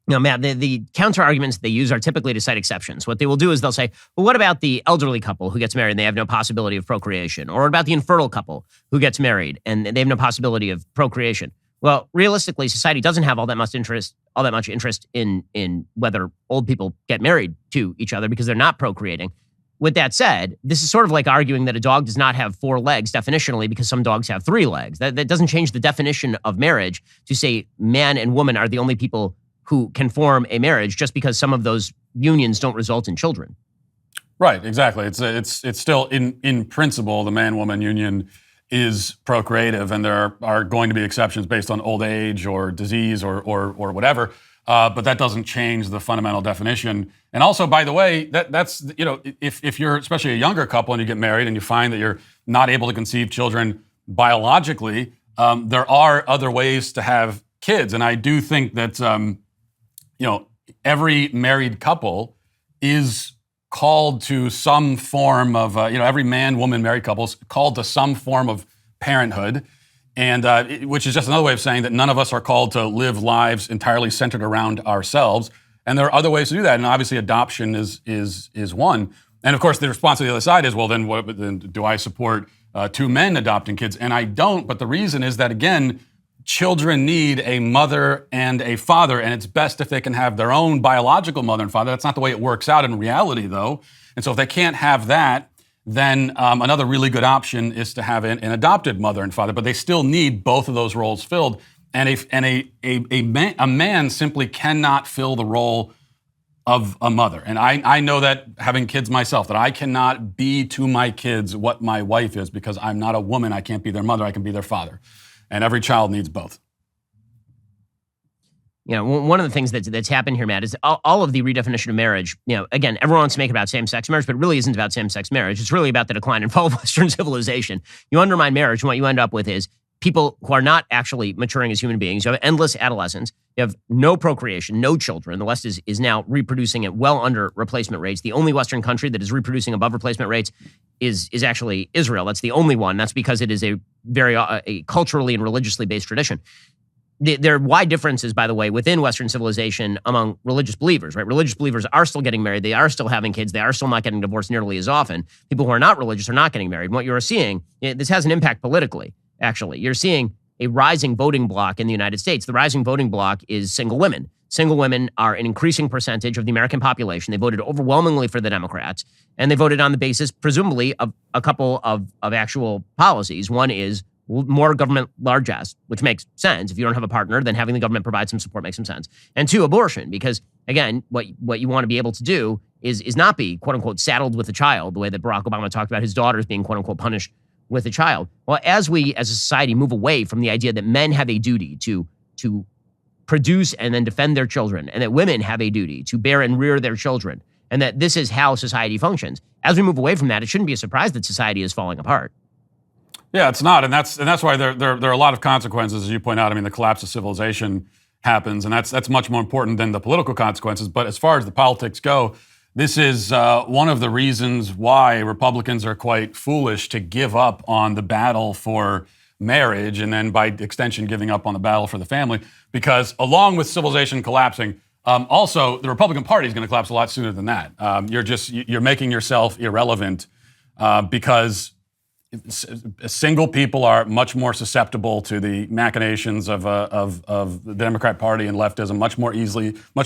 Matt, the counter arguments they use are typically to cite exceptions. What they will do is they'll say, well, what about the elderly couple who gets married and they have no possibility of procreation? Or what about the infertile couple who gets married and they have no possibility of procreation? Well, realistically, society doesn't have all that much interest in whether old people get married to each other because they're not procreating. With that said, this is sort of like arguing that a dog does not have 4 legs definitionally because some dogs have 3 legs. That doesn't change the definition of marriage to say man and woman are the only people who can form a marriage just because some of those unions don't result in children. Right, exactly. It's still in principle the man-woman union is procreative, and there are going to be exceptions based on old age or disease or whatever. But that doesn't change the fundamental definition. And also, by the way, that's if you're especially a younger couple and you get married and you find that you're not able to conceive children biologically, there are other ways to have kids. And I do think that every married couple is called to some form of, every man, woman, married couple is called to some form of parenthood, and which is just another way of saying that none of us are called to live lives entirely centered around ourselves. And there are other ways to do that, and obviously adoption is one. And of course, the response to the other side is, well, then do I support 2 men adopting kids? And I don't, but the reason is that, again, children need a mother and a father, and it's best if they can have their own biological mother and father. That's not the way it works out in reality, though. And so if they can't have that, then another really good option is to have an adopted mother and father, but they still need both of those roles filled. And a man simply cannot fill the role of a mother. And I know that, having kids myself, that I cannot be to my kids what my wife is, because I'm not a woman. I can't be their mother. I can be their father. And every child needs both. One of the things that's happened here, Matt, is all of the redefinition of marriage. Again, everyone wants to make it about same-sex marriage, but it really isn't about same-sex marriage. It's really about the decline and fall of Western civilization. You undermine marriage, and what you end up with is people who are not actually maturing as human beings. You have endless adolescence. You have no procreation, no children. The West is now reproducing at well under replacement rates. The only Western country that is reproducing above replacement rates is actually Israel. That's the only one. That's because it is a very a culturally and religiously based tradition. There are wide differences, by the way, within Western civilization among religious believers, right? Religious believers are still getting married. They are still having kids. They are still not getting divorced nearly as often. People who are not religious are not getting married. And what you're seeing, this has an impact politically, actually. You're seeing a rising voting bloc in the United States. The rising voting bloc is single women. Single women are an increasing percentage of the American population. They voted overwhelmingly for the Democrats, and they voted on the basis, presumably, of a couple of actual policies. One is more government largesse, which makes sense. If you don't have a partner, then having the government provide some support makes some sense. And 2, abortion, because, again, what you want to be able to do is not be, quote unquote, saddled with a child, the way that Barack Obama talked about his daughters being, quote unquote, punished with a child. Well, as we as a society move away from the idea that men have a duty to produce and then defend their children, and that women have a duty to bear and rear their children, and that this is how society functions, as we move away from that, it shouldn't be a surprise that society is falling apart. Yeah, it's not, and that's why there are a lot of consequences, as you point out. I mean, the collapse of civilization happens, and that's much more important than the political consequences. But as far as the politics go, this is one of the reasons why Republicans are quite foolish to give up on the battle for marriage, and then by extension giving up on the battle for the family, because along with civilization collapsing, also the Republican Party is going to collapse a lot sooner than that. You're making yourself irrelevant because single people are much more susceptible to the machinations of the Democrat Party and leftism, much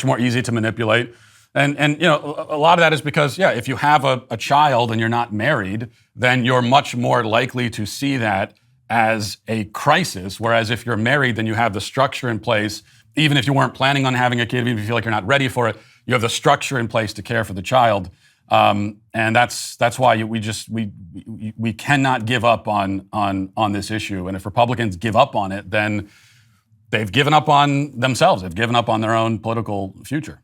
more easy to manipulate. And a lot of that is because, if you have a child and you're not married, then you're much more likely to see that as a crisis. Whereas if you're married, then you have the structure in place. Even if you weren't planning on having a kid, even if you feel like you're not ready for it, you have the structure in place to care for the child. And that's why we cannot give up on this issue. And if Republicans give up on it, then they've given up on themselves. They've given up on their own political future.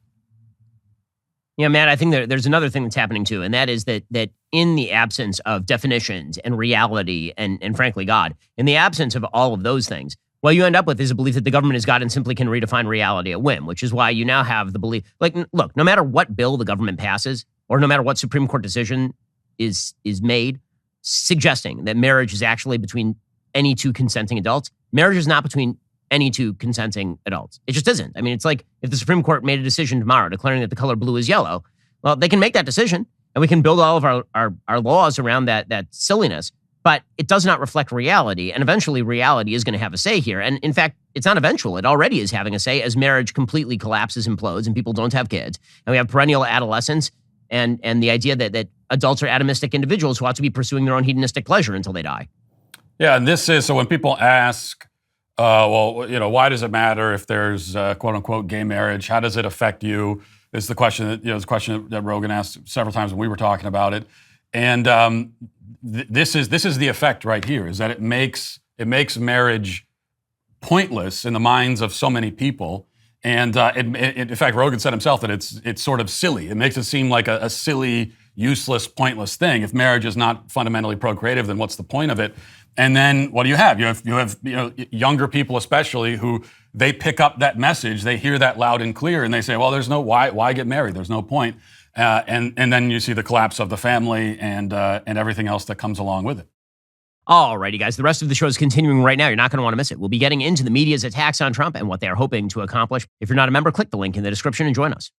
Matt, I think there's another thing that's happening too, and that is that in the absence of definitions and reality and frankly God, in the absence of all of those things, what you end up with is a belief that the government is God and simply can redefine reality at whim, which is why you now have the belief, look, no matter what bill the government passes, or no matter what Supreme Court decision is made, suggesting that marriage is actually between any 2 consenting adults, marriage is not between any two consenting adults. It just isn't. I mean, it's like if the Supreme Court made a decision tomorrow declaring that the color blue is yellow, well, they can make that decision and we can build all of our laws around that silliness. But it does not reflect reality. And eventually reality is going to have a say here. And in fact, it's not eventual. It already is having a say as marriage completely collapses, implodes, and people don't have kids. And we have perennial adolescence and the idea that adults are atomistic individuals who ought to be pursuing their own hedonistic pleasure until they die. Yeah, and this is, so when people ask, why does it matter if there's quote unquote gay marriage? How does it affect you? Is the question that Rogan asked several times when we were talking about it. And this is the effect right here, is that it makes marriage pointless in the minds of so many people. And in fact, Rogan said himself that it's sort of silly. It makes it seem like a silly, useless, pointless thing. If marriage is not fundamentally procreative, then what's the point of it? And then what do you have? You have younger people especially who they pick up that message, they hear that loud and clear, and they say, well, there's no why get married? There's no point. And then you see the collapse of the family and everything else that comes along with it. Alrighty, guys. The rest of the show is continuing right now. You're not going to want to miss it. We'll be getting into the media's attacks on Trump and what they are hoping to accomplish. If you're not a member, click the link in the description and join us.